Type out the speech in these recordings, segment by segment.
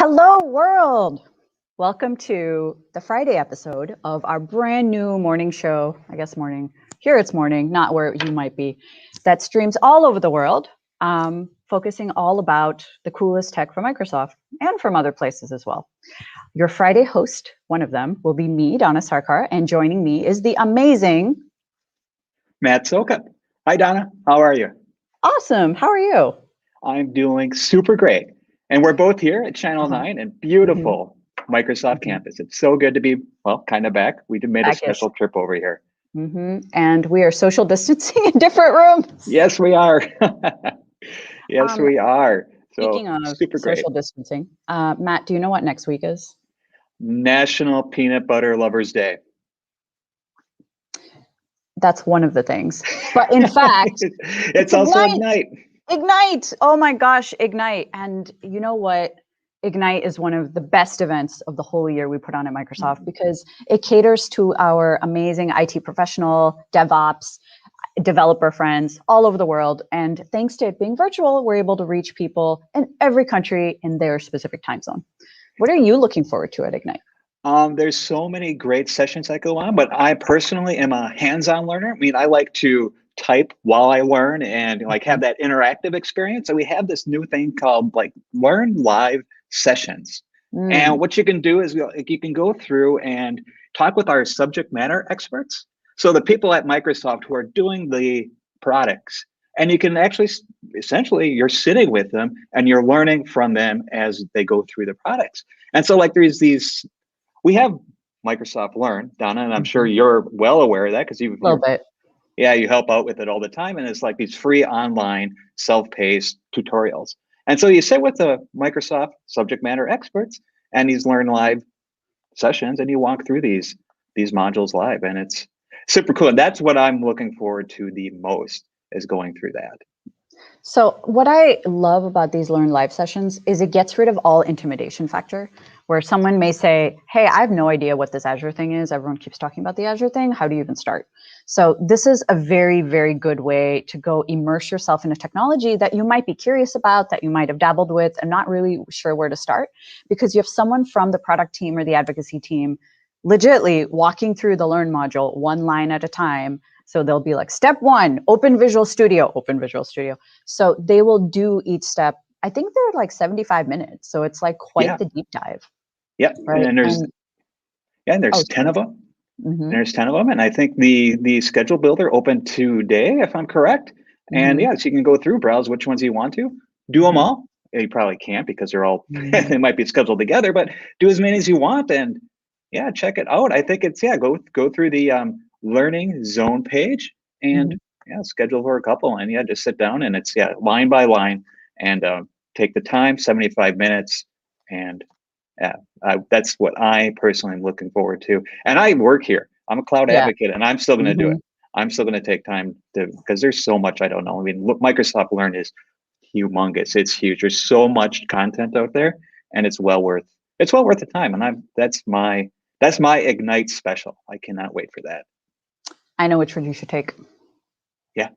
Hello, world. Welcome to the Friday episode of our brand new morning show. I guess morning. Here it's morning, not where you might be. That streams all over the world, focusing all about the coolest tech from Microsoft and from other places as well. Your Friday host, one of them, will be me, Donna Sarkar, and joining me is the amazing Matt Sokup. Hi, Donna. How are you? Awesome. How are you? I'm doing super great. And we're both here at Channel 9 and beautiful Microsoft campus. It's so good to be, well, kind of back. We made a special trip over here. And we are social distancing in different rooms. Yes, we are. Yes, we are. So, speaking of social distancing, Matt, do you know what next week is? National Peanut Butter Lovers Day. That's one of the things. But in fact, it's also Ignite. Ignite. Oh my gosh, Ignite. And you know what? Ignite is one of the best events of the whole year we put on at Microsoft because it caters to our amazing IT professional, DevOps, developer friends all over the world. And thanks to it being virtual, we're able to reach people in every country in their specific time zone. What are you looking forward to at Ignite? There's so many great sessions that go on, but I personally am a hands-on learner. I mean, I like to type while I learn and like have that interactive experience. So we have this new thing called like Learn Live Sessions. And what you can do is you can go through and talk with our subject matter experts. So the people at Microsoft who are doing the products, and you can actually, essentially, you're sitting with them and you're learning from them as they go through the products. And so like there's these, we have Microsoft Learn, Donna, and I'm sure you're well aware of that because you help out with it all the time. And it's like these free online self-paced tutorials. And so you sit with the Microsoft subject matter experts and these Learn Live sessions and you walk through these modules live, and it's super cool. And that's what I'm looking forward to the most, is going through that. So what I love about these Learn Live sessions is it gets rid of all intimidation factor, where someone may say, hey, I have no idea what this Azure thing is. Everyone keeps talking about the Azure thing. How do you even start? So this is a very, very good way to go immerse yourself in a technology that you might be curious about, that you might have dabbled with and not really sure where to start, because you have someone from the product team or the advocacy team legitimately walking through the Learn module one line at a time. So they'll be like, step one, open Visual Studio. So they will do each step. I think they're like 75 minutes. So it's like quite the deep dive. Yeah. Right? And there's 10 of them. There's 10 of them. And I think the schedule builder opened today, if I'm correct. And so you can go through, browse which ones you want to, do them all. You probably can't because they're all, they might be scheduled together, but do as many as you want and check it out. I think it's, go through the Learning Zone page and schedule for a couple and just sit down and it's line by line and take the time, 75 minutes. And that's what I personally am looking forward to. And I work here. I'm a cloud advocate and I'm still going to do it. I'm still going to take time to, because there's so much I don't know. I mean, look, Microsoft Learn is humongous. It's huge. There's so much content out there and it's well worth the time. And that's my Ignite special. I cannot wait for that. I know which one you should take. Yeah.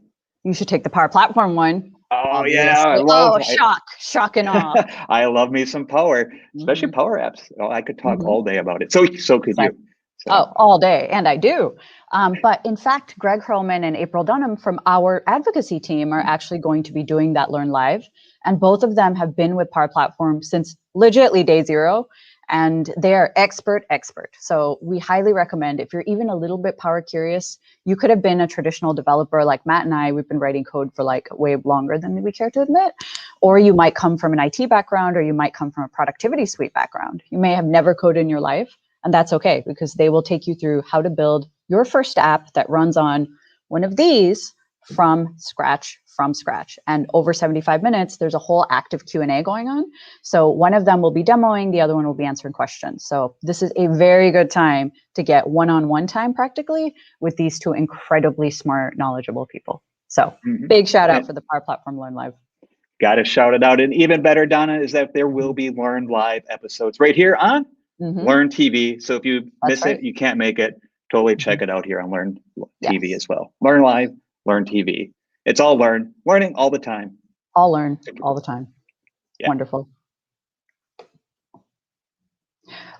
You should take the Power Platform one. Oh, obviously. yeah. Shock and awe. I love me some Power, especially Power Apps. Oh, I could talk all day about it. So could you. So. Oh, all day. And I do. But in fact, Greg Hurlman and April Dunham from our advocacy team are actually going to be doing that Learn Live. And both of them have been with Power Platform since legitimately day zero. And they are expert. So we highly recommend, if you're even a little bit power curious, you could have been a traditional developer like Matt and I. We've been writing code for like way longer than we care to admit. Or you might come from an IT background, or you might come from a productivity suite background. You may have never coded in your life, and that's okay, because they will take you through how to build your first app that runs on one of these from scratch. And over 75 minutes, there's a whole active Q&A going on. So one of them will be demoing, the other one will be answering questions. So this is a very good time to get one-on-one time practically with these two incredibly smart, knowledgeable people. So big shout out for the Power Platform Learn Live. Got to shout it out. And even better, Donna, is that there will be Learn Live episodes right here on Learn TV. So if you miss it, you can't make it, totally check it out here on Learn TV as well. Learn Live, Learn TV. It's all learning all the time. All learn all the time. Yeah. Wonderful.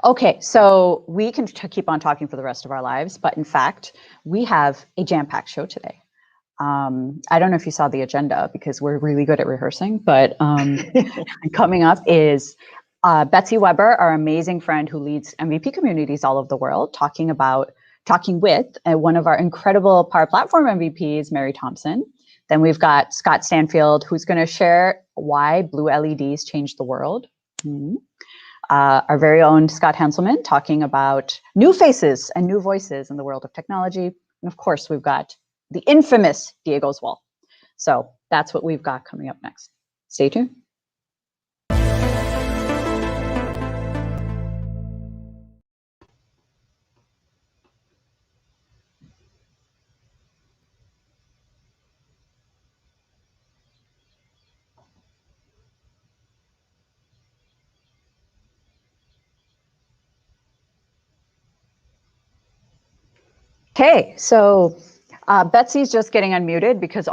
Okay, so we can keep on talking for the rest of our lives, but in fact, we have a jam-packed show today. I don't know if you saw the agenda because we're really good at rehearsing, but coming up is Betsy Weber, our amazing friend who leads MVP communities all over the world, talking with one of our incredible Power Platform MVPs, Mary Thompson. Then we've got Scott Stanfield, who's going to share why blue LEDs changed the world. Mm-hmm. Our very own Scott Hanselman talking about new faces and new voices in the world of technology. And of course, we've got the infamous Diego Oswald. So that's what we've got coming up next. Stay tuned. Okay, so Betsy's just getting unmuted because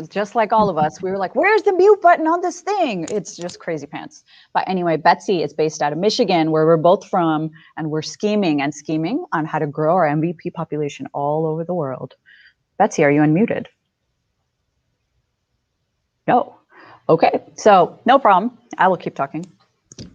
just like all of us, we were like, where's the mute button on this thing? It's just crazy pants. But anyway, Betsy is based out of Michigan, where we're both from, and we're scheming on how to grow our MVP population all over the world. Betsy, are you unmuted? No. Okay, so no problem. I will keep talking.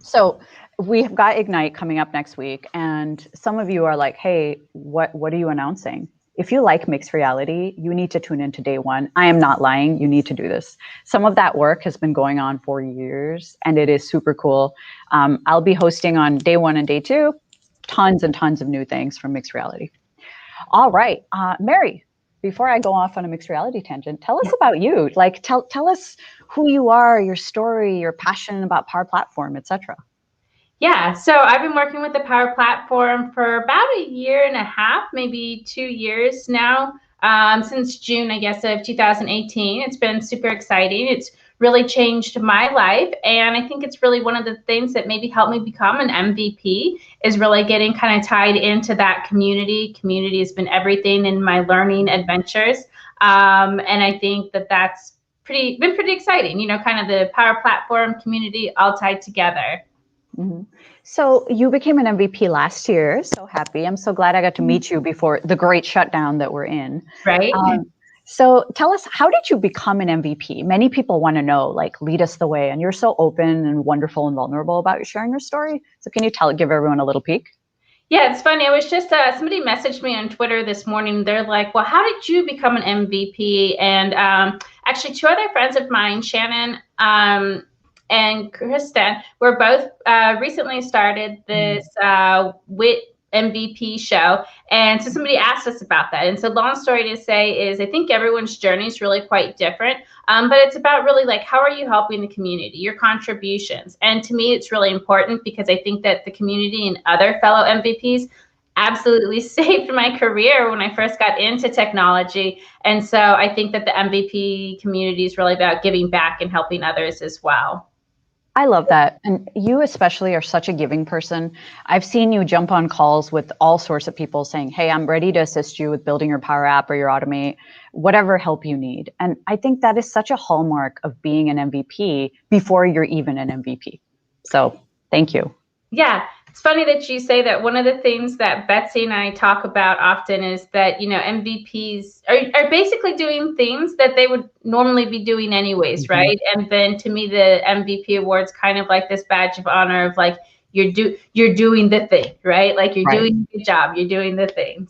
So we've got Ignite coming up next week, and some of you are like, hey, what are you announcing? If you like mixed reality, you need to tune into day one. I am not lying. You need to do this. Some of that work has been going on for years, and it is super cool. I'll be hosting on day one and day two, tons and tons of new things from mixed reality. All right, Mary, before I go off on a mixed reality tangent, tell us about you. Like, tell us who you are, your story, your passion about Power Platform, etc. Yeah, so I've been working with the Power Platform for about a year and a half, maybe 2 years now, since June, I guess, of 2018. It's been super exciting. It's really changed my life, and I think it's really one of the things that maybe helped me become an MVP is really getting kind of tied into that community. Community has been everything in my learning adventures, and I think that that's been pretty exciting, you know, kind of the Power Platform community all tied together. Mm-hmm. So you became an MVP last year. So happy. I'm so glad I got to meet you before the great shutdown that we're in. Right. So tell us, how did you become an MVP? Many people want to know, like, lead us the way. And you're so open and wonderful and vulnerable about sharing your story. So can you give everyone a little peek? Yeah, it's funny. I was just, somebody messaged me on Twitter this morning. They're like, well, how did you become an MVP? And actually, two other friends of mine, Shannon and Kristen, were both recently started this WIT MVP show. And so somebody asked us about that. And so long story to say is I think everyone's journey is really quite different. But it's about really like, how are you helping the community, your contributions? And to me, it's really important because I think that the community and other fellow MVPs absolutely saved my career when I first got into technology. And so I think that the MVP community is really about giving back and helping others as well. I love that. And you especially are such a giving person. I've seen you jump on calls with all sorts of people saying, hey, I'm ready to assist you with building your Power App or your Automate, whatever help you need. And I think that is such a hallmark of being an MVP before you're even an MVP. So thank you. Yeah, it's funny that you say that. One of the things that Betsy and I talk about often is that, you know, MVPs are basically doing things that they would normally be doing anyways, right? And then to me, the MVP award's kind of like this badge of honor of like, you're doing the thing, right? Like you're doing a good job, you're doing the thing.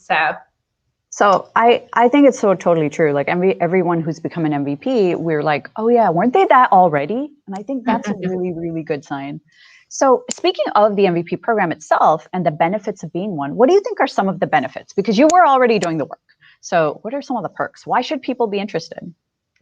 So I think it's so totally true. Like everyone who's become an MVP, we're like, oh yeah, weren't they that already? And I think that's a really, really good sign. So speaking of the MVP program itself and the benefits of being one, what do you think are some of the benefits? Because you were already doing the work. So what are some of the perks? Why should people be interested?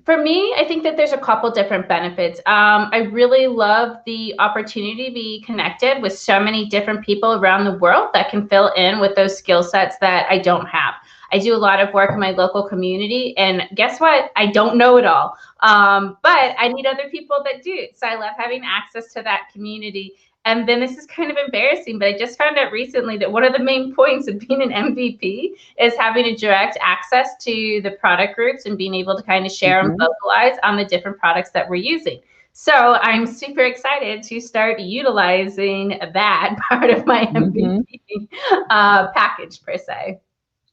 For me, I think that there's a couple different benefits. I really love the opportunity to be connected with so many different people around the world that can fill in with those skill sets that I don't have. I do a lot of work in my local community, and guess what? I don't know it all, but I need other people that do. So I love having access to that community. And then this is kind of embarrassing, but I just found out recently that one of the main points of being an MVP is having a direct access to the product groups and being able to kind of share and vocalize on the different products that we're using. So I'm super excited to start utilizing that part of my MVP package per se.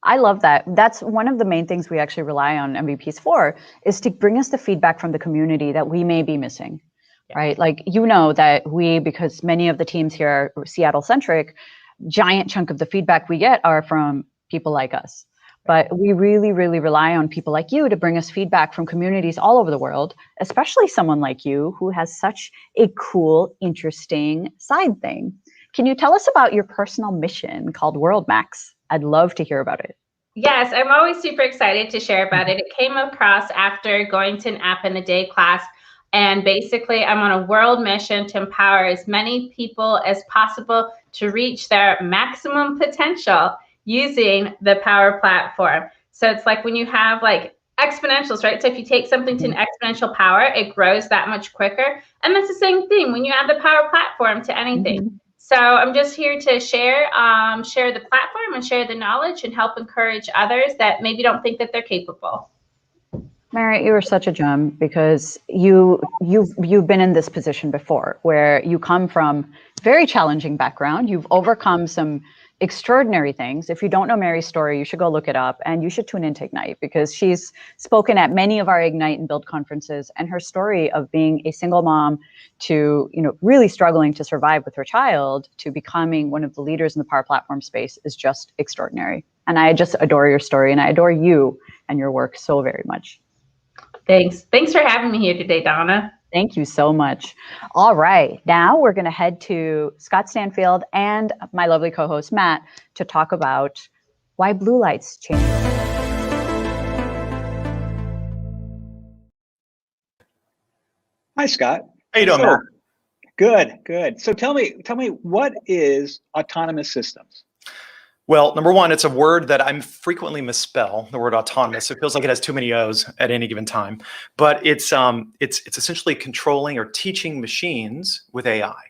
I love that. That's one of the main things we actually rely on MVPs for, is to bring us the feedback from the community that we may be missing, right? Like, you know, that because many of the teams here are Seattle centric, giant chunk of the feedback we get are from people like us. But we really, really rely on people like you to bring us feedback from communities all over the world, especially someone like you who has such a cool, interesting side thing. Can you tell us about your personal mission called WorldMax? I'd love to hear about it. Yes, I'm always super excited to share about it. It came across after going to an App in a Day class. And basically, I'm on a world mission to empower as many people as possible to reach their maximum potential using the Power Platform. So it's like when you have like exponentials, right? So if you take something to an exponential power, it grows that much quicker. And that's the same thing when you add the Power Platform to anything. So I'm just here to share the platform and share the knowledge and help encourage others that maybe don't think that they're capable. Mary, you are such a gem, because you've been in this position before, where you come from very challenging background. You've overcome some extraordinary things. If you don't know Mary's story, you should go look it up, and you should tune into Ignite, because she's spoken at many of our Ignite and Build conferences, and her story of being a single mom to, you know, really struggling to survive with her child to becoming one of the leaders in the Power Platform space is just extraordinary. And I just adore your story, and I adore you and your work so very much. Thanks for having me here today, Donna. Thank you so much. All right, now we're going to head to Scott Stanfield and my lovely co-host Matt to talk about why blue lights change. Hi, Scott. How you doing, Matt? Good. So tell me, what is autonomous systems? Well, number one, it's a word that I'm frequently misspell, the word autonomous. It feels like it has too many O's at any given time, but it's essentially controlling or teaching machines with AI.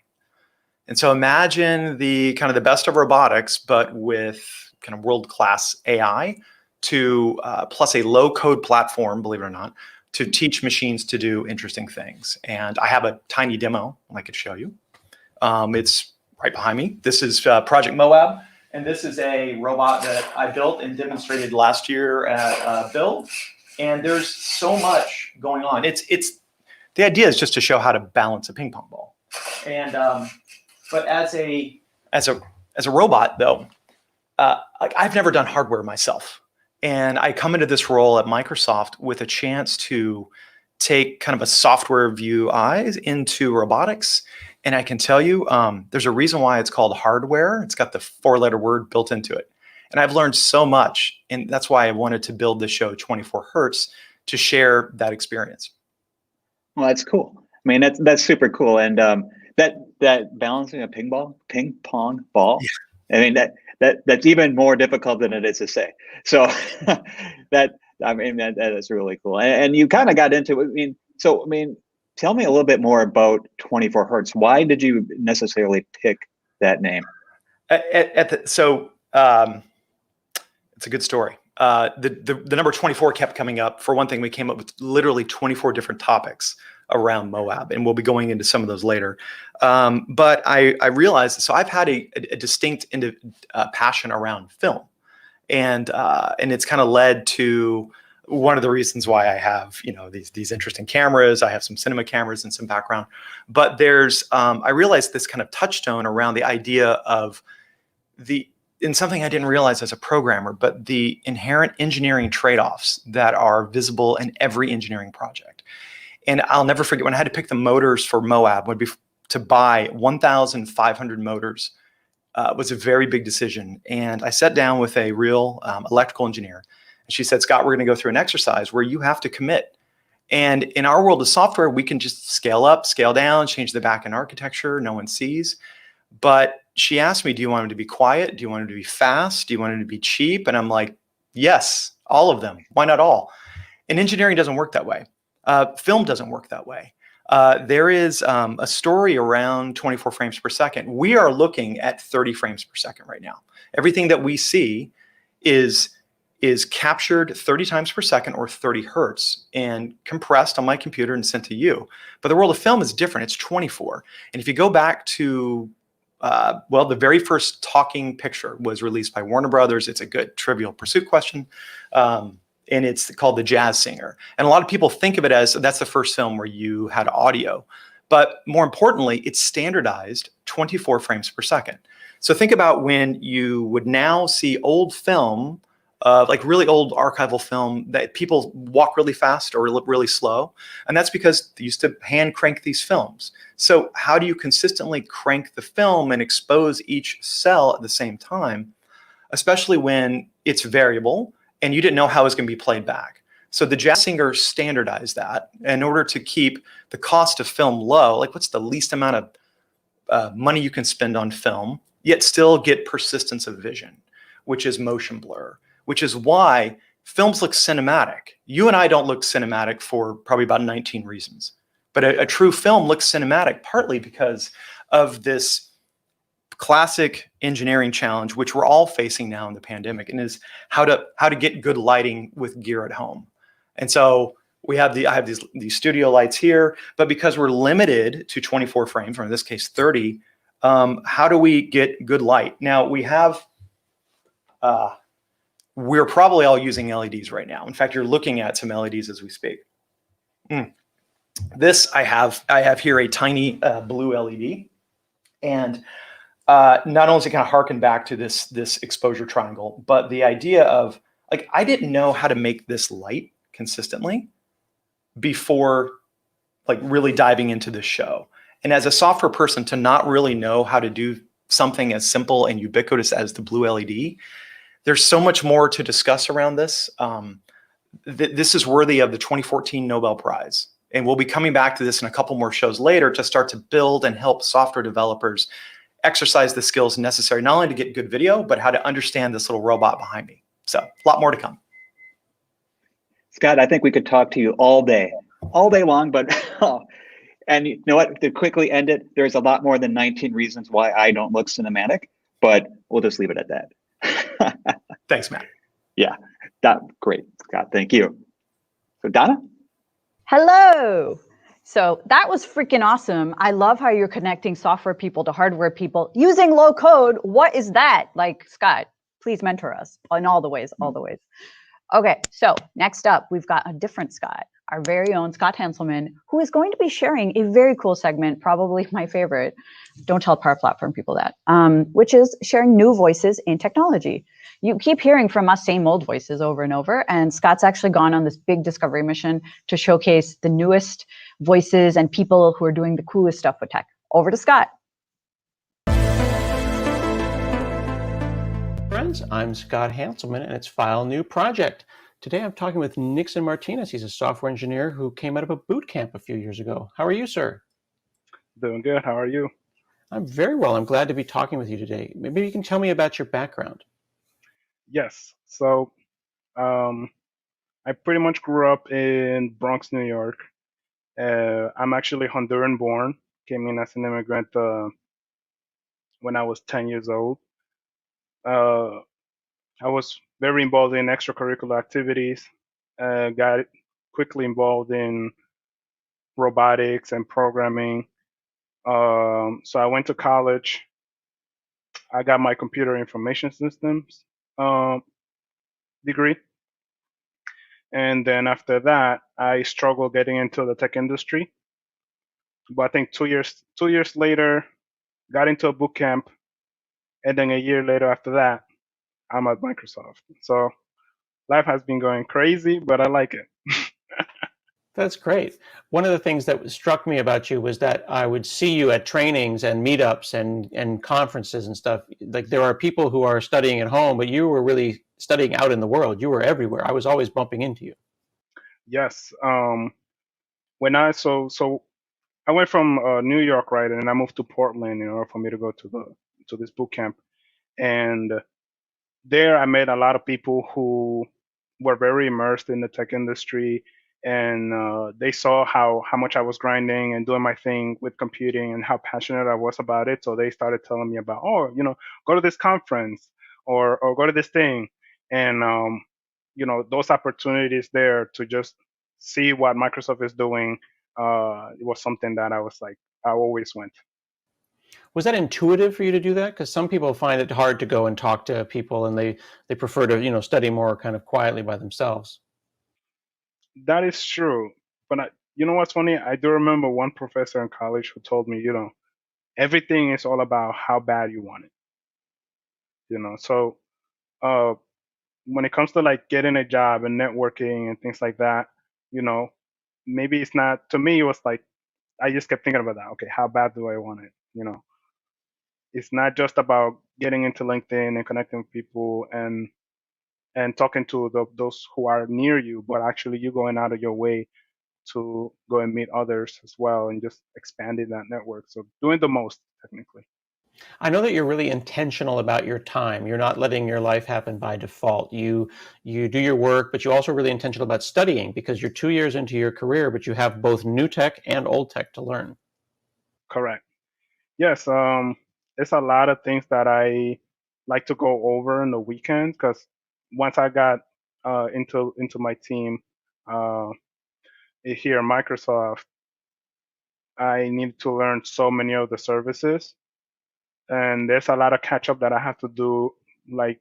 And so imagine the kind of the best of robotics, but with kind of world-class AI to plus a low-code platform, believe it or not, to teach machines to do interesting things. And I have a tiny demo I could show you. It's right behind me. This is Project Moab. And this is a robot that I built and demonstrated last year at Build. And there's so much going on. It's the idea is just to show how to balance a ping pong ball. And but as a robot though, I've never done hardware myself. And I come into this role at Microsoft with a chance to take kind of a software view eyes into robotics. And I can tell you, there's a reason why it's called hardware. It's got the 4-letter word built into it. And I've learned so much. And that's why I wanted to build the show 24 Hertz to share that experience. Well, that's cool. I mean, that's super cool. And that balancing a ping pong ball, yeah. I mean, that's even more difficult than it is to say. So that is really cool. And you kind of got into it. I mean, tell me a little bit more about 24 Hertz. Why did you necessarily pick that name? It's a good story. The number 24 kept coming up. For one thing, we came up with literally 24 different topics around Moab, and we'll be going into some of those later. But I realized, so I've had a distinct passion around film, and it's kind of led to one of the reasons why I have, these interesting cameras. I have some cinema cameras and some background, but there's, I realized this kind of touchstone around the idea of in something I didn't realize as a programmer, but the inherent engineering trade-offs that are visible in every engineering project. And I'll never forget when I had to pick the motors for Moab, would be to buy 1,500 motors was a very big decision. And I sat down with a real electrical engineer. She said, Scott, we're going to go through an exercise where you have to commit. And in our world of software, we can just scale up, scale down, change the back-end architecture. No one sees. But she asked me, do you want them to be quiet? Do you want them to be fast? Do you want them to be cheap? And I'm like, yes, all of them. Why not all? And engineering doesn't work that way. Film doesn't work that way. There is a story around 24 frames per second. We are looking at 30 frames per second right now. Everything that we see is is captured 30 times per second or 30 hertz and compressed on my computer and sent to you. But the world of film is different. It's 24. And if you go back to, well, the very first talking picture was released by Warner Brothers. It's a good Trivial Pursuit question. And it's called The Jazz Singer. And a lot of people think of it as that's the first film where you had audio. But more importantly, it's standardized 24 frames per second. So think about when you would now see old film, like really old archival film, that people walk really fast or look really slow. And that's because they used to hand crank these films. So how do you consistently crank the film and expose each cell at the same time, especially when it's variable and you didn't know how it was going to be played back? So the Jazz Singer standardized that in order to keep the cost of film low. Like, what's the least amount of money you can spend on film, yet still get persistence of vision, which is motion blur, which is why films look cinematic. You and I don't look cinematic for probably about 19 reasons. But a true film looks cinematic partly because of this classic engineering challenge, which we're all facing now in the pandemic, and is how to get good lighting with gear at home. And so I have these studio lights here, but because we're limited to 24 frames, or in this case 30, how do we get good light? Now we have, we're probably all using LEDs right now. In fact, you're looking at some LEDs as we speak. This I have here a tiny blue LED, and not only is it kind of harken back to this exposure triangle, but the idea of, like, I didn't know how to make this light consistently before, like, really diving into this show. And as a software person, to not really know how to do something as simple and ubiquitous as the blue LED, there's so much more to discuss around this. This is worthy of the 2014 Nobel Prize. And we'll be coming back to this in a couple more shows later to start to build and help software developers exercise the skills necessary, not only to get good video, but how to understand this little robot behind me. So a lot more to come. Scott, I think we could talk to you all day long, but and you know what, to quickly end it, there's a lot more than 19 reasons why I don't look cinematic, but we'll just leave it at that. Thanks, Matt. Yeah, great, Scott, thank you. So Donna? Hello. So that was freaking awesome. I love how you're connecting software people to hardware people using low code. What is that? Like, Scott, please mentor us in all the ways, all the ways. Okay, so next up, we've got a different Scott, our very own Scott Hanselman, who is going to be sharing a very cool segment, probably my favorite. Don't tell Power Platform people that, which is sharing new voices in technology. You keep hearing from us same old voices over and over, and Scott's actually gone on this big discovery mission to showcase the newest voices and people who are doing the coolest stuff with tech. Over to Scott. Friends, I'm Scott Hanselman, and it's File New Project. Today I'm talking with Nixon Martinez. He's a software engineer who came out of a boot camp a few years ago. How are you, sir? Doing good. How are you? I'm very well. I'm glad to be talking with you today. Maybe you can tell me about your background. Yes. So I pretty much grew up in Bronx, New York. I'm actually Honduran born. Came in as an immigrant when I was 10 years old. I was very involved in extracurricular activities. Got quickly involved in robotics and programming. So I went to college. I got my computer information systems degree. And then after that, I struggled getting into the tech industry. But I think 2 years later, got into a boot camp. And then a year later after that, I'm at Microsoft. So life has been going crazy, but I like it. That's great. One of the things that struck me about you was that I would see you at trainings and meetups and conferences and stuff. Like, there are people who are studying at home, but you were really studying out in the world. You were everywhere. I was always bumping into you. Yes. When I went from New York, right, and I moved to Portland in order for me to go to this boot camp, and there I met a lot of people who were very immersed in the tech industry, and they saw how much I was grinding and doing my thing with computing and how passionate I was about it. So they started telling me about, go to this conference or go to this thing, and those opportunities there to just see what Microsoft is doing, it was something that I was like, I always went. Was that intuitive for you to do that? Because some people find it hard to go and talk to people, and they prefer to study more kind of quietly by themselves. That is true. But you know what's funny? I do remember one professor in college who told me, everything is all about how bad you want it. So when it comes to like getting a job and networking and things like that, maybe it's not, to me, it was like, I just kept thinking about that. Okay, how bad do I want it? It's not just about getting into LinkedIn and connecting with people and talking to those who are near you, but actually you going out of your way to go and meet others as well and just expanding that network. So doing the most, technically. I know that you're really intentional about your time. You're not letting your life happen by default. You do your work, but you're also really intentional about studying, because you're 2 years into your career, but you have both new tech and old tech to learn. Correct. Yes. It's a lot of things that I like to go over in the weekend, because once I got into my team here at Microsoft, I needed to learn so many of the services, and there's a lot of catch up that I have to do, like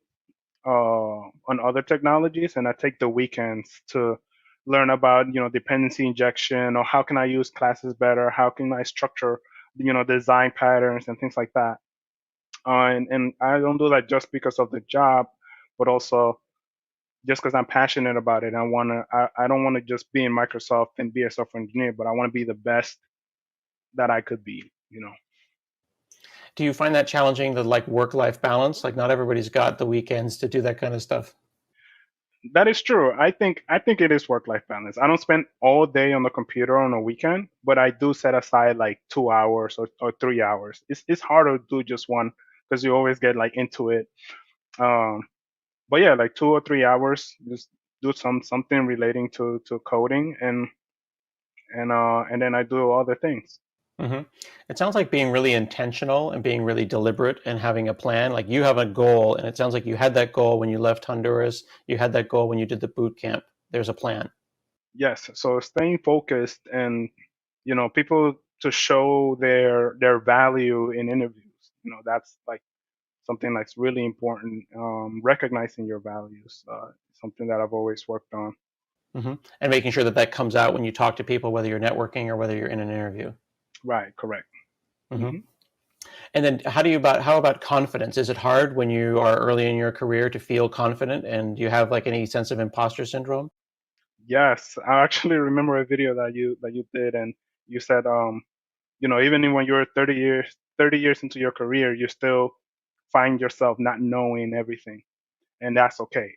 on other technologies, and I take the weekends to learn about dependency injection, or how can I use classes better, how can I structure design patterns and things like that. And I don't do that just because of the job, but also just because I'm passionate about it. I don't want to just be in Microsoft and be a software engineer, but I want to be the best that I could be. Do you find that challenging, the like work-life balance? Like not everybody's got the weekends to do that kind of stuff. That is true. I think it is work-life balance. I don't spend all day on the computer on a weekend, but I do set aside like 2 hours or 3 hours. It's hard to do just one, because you always get like into it. But yeah, like 2 or 3 hours, just do something relating to coding, and then I do other things. Mm-hmm. It sounds like being really intentional and being really deliberate and having a plan. Like you have a goal, and it sounds like you had that goal when you left Honduras. You had that goal when you did the boot camp. There's a plan. Yes. So staying focused, and people to show their value in interviews. That's like something that's really important. Recognizing your values, something that I've always worked on. Mm-hmm. And making sure that that comes out when you talk to people, whether you're networking or whether you're in an interview. Right. Correct. Mm-hmm. Mm-hmm. And then how about confidence? Is it hard when you are early in your career to feel confident, and do you have like any sense of imposter syndrome? Yes, I actually remember a video that you did, and you said, even when you're 30 years into your career, you still find yourself not knowing everything, and that's okay.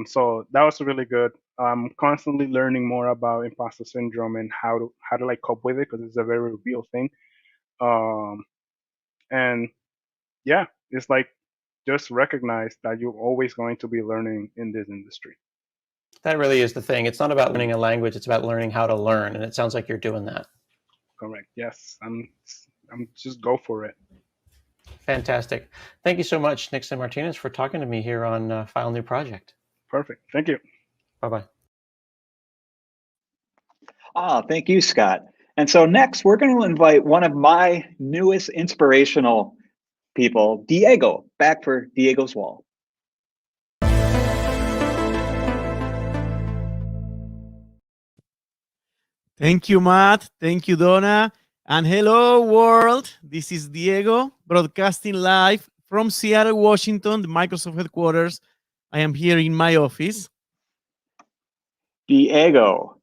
So that was really good. I'm constantly learning more about imposter syndrome and how to like cope with it, because it's a very real thing. Um, and yeah, it's like just recognize that you're always going to be learning in this industry. That really is the thing. It's not about learning a language, it's about learning how to learn. And it sounds like you're doing that. Correct. Yes. I'm just go for it. Fantastic. Thank you so much, Nixon Martinez, for talking to me here on File New Project. Perfect. Thank you. Bye-bye. Thank you, Scott. And so next, we're going to invite one of my newest inspirational people, Diego, back for Diego's Wall. Thank you, Matt. Thank you, Donna. And hello, world. This is Diego, broadcasting live from Seattle, Washington, the Microsoft headquarters. I am here in my office. Diego,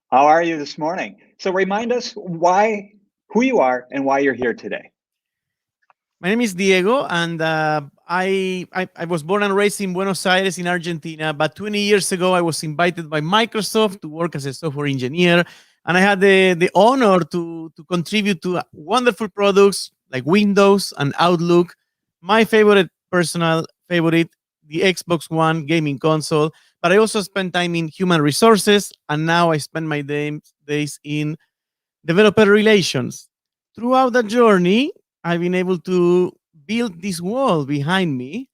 how are you this morning? So remind us who you are and why you're here today. My name is Diego, and I was born and raised in Buenos Aires in Argentina, but 20 years ago, I was invited by Microsoft to work as a software engineer, and I had the honor to contribute to wonderful products like Windows and Outlook. My personal favorite, the Xbox One gaming console, but I also spent time in human resources, and now I spend my days in developer relations. Throughout that journey, I've been able to build this wall behind me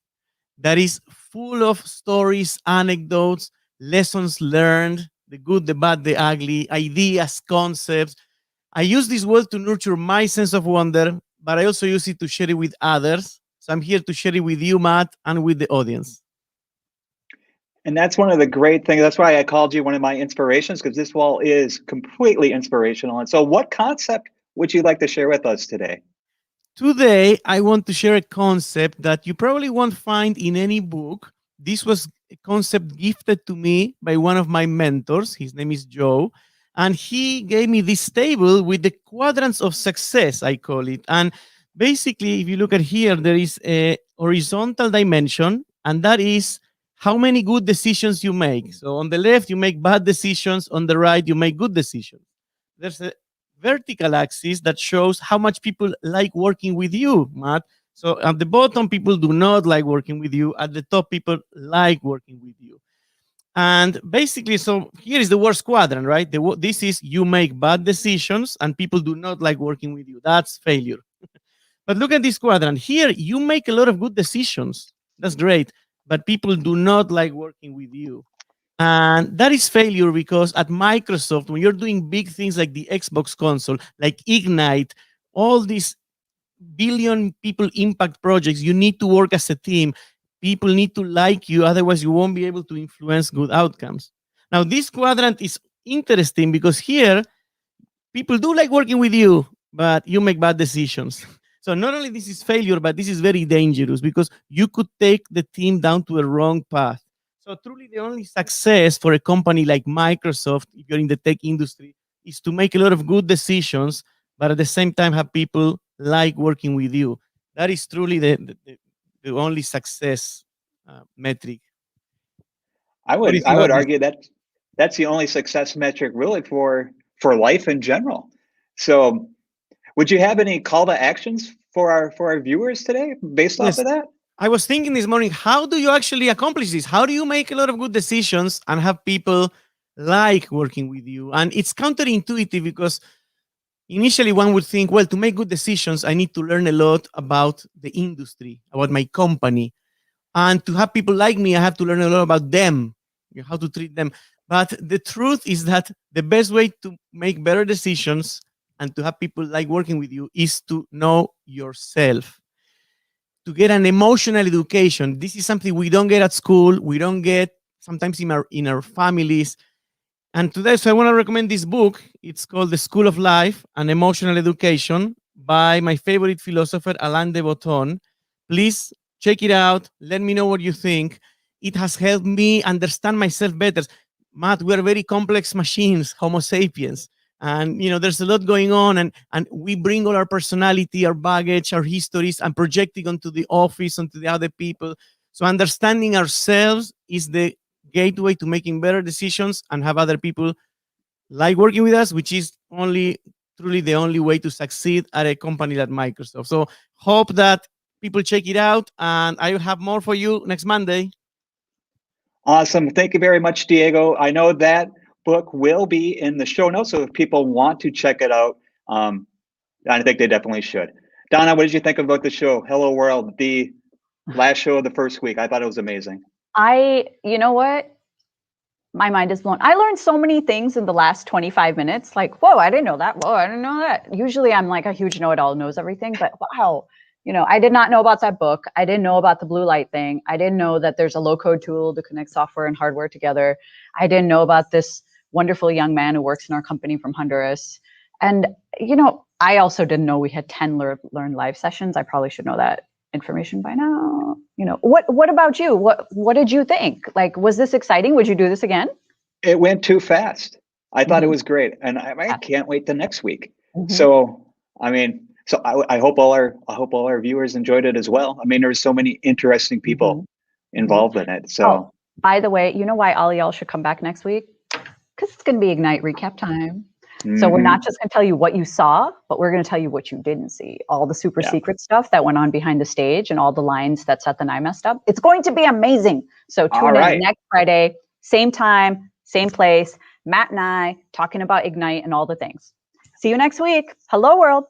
that is full of stories, anecdotes, lessons learned, the good, the bad, the ugly, ideas, concepts. I use this word to nurture my sense of wonder, but I also use it to share it with others. So I'm here to share it with you, Matt, and with the audience. And that's one of the great things. That's why I called you one of my inspirations, because this wall is completely inspirational. And so what concept would you like to share with us today? Today, I want to share a concept that you probably won't find in any book. This was a concept gifted to me by one of my mentors. His name is Joe. And he gave me this table with the quadrants of success, I call it. And basically, if you look at here, there is a horizontal dimension, and that is how many good decisions you make. So on the left, you make bad decisions. On the right, you make good decisions. There's a vertical axis that shows how much people like working with you, Matt. So at the bottom, people do not like working with you. At the top, people like working with you. And basically, so here is the worst quadrant, right? This is you make bad decisions and people do not like working with you. That's failure. But look at this quadrant. Here, you make a lot of good decisions. That's great. But people do not like working with you. And that is failure because at Microsoft, when you're doing big things like the Xbox console, like Ignite, all these billion people impact projects, you need to work as a team. People need to like you, otherwise you won't be able to influence good outcomes. Now, this quadrant is interesting because here, people do like working with you, but you make bad decisions. So not only this is failure, but this is very dangerous because you could take the team down to a wrong path. So truly the only success for a company like Microsoft, if you're in the tech industry, is to make a lot of good decisions, but at the same time have people like working with you. That is truly the only success metric. I would argue that that's the only success metric really for life in general. So would you have any call to actions for our viewers today based off of that? I was thinking this morning, how do you actually accomplish this? How do you make a lot of good decisions and have people like working with you? And it's counterintuitive because initially one would think, well, to make good decisions, I need to learn a lot about the industry, about my company. And to have people like me, I have to learn a lot about them, how to treat them. But the truth is that the best way to make better decisions and to have people like working with you is to know yourself, to get an emotional education. This is something we don't get at school. We don't get sometimes in our families. And today, so I want to recommend this book. It's called The School of Life, An Emotional Education by my favorite philosopher, Alain de Botton. Please check it out. Let me know what you think. It has helped me understand myself better. Matt, we are very complex machines, Homo sapiens. And, there's a lot going on. And we bring all our personality, our baggage, our histories, and projecting onto the office, onto the other people. So understanding ourselves is the gateway to making better decisions and have other people like working with us, which is truly the only way to succeed at a company like Microsoft. So hope that people check it out, and I will have more for you next Monday. Awesome. Thank you very much, Diego. I know that book will be in the show notes, so if people want to check it out, I think they definitely should. Donna, what did you think about the show, Hello World, the last show of the first week? I thought it was amazing. You know what? My mind is blown. I learned so many things in the last 25 minutes. Like, whoa, I didn't know that. Whoa, I didn't know that. Usually I'm like a huge know-it-all, knows everything, but wow. I did not know about that book. I didn't know about the blue light thing. I didn't know that there's a low-code tool to connect software and hardware together. I didn't know about this wonderful young man who works in our company from Honduras. And, I also didn't know we had 10 Learn Live sessions. I probably should know that information by now. What about you? What did you think? Like, was this exciting? Would you do this again? It went too fast. I thought it was great. And I can't wait till next week. Mm-hmm. So, I hope all our viewers enjoyed it as well. There's so many interesting people involved in it. So, by the way, you know why all y'all should come back next week? Because it's going to be Ignite recap time. So we're not just going to tell you what you saw, but we're going to tell you what you didn't see. All the super secret stuff that went on behind the stage and all the lines that Seth and I messed up. It's going to be amazing. So tune in next Friday, same time, same place. Matt and I talking about Ignite and all the things. See you next week. Hello, world.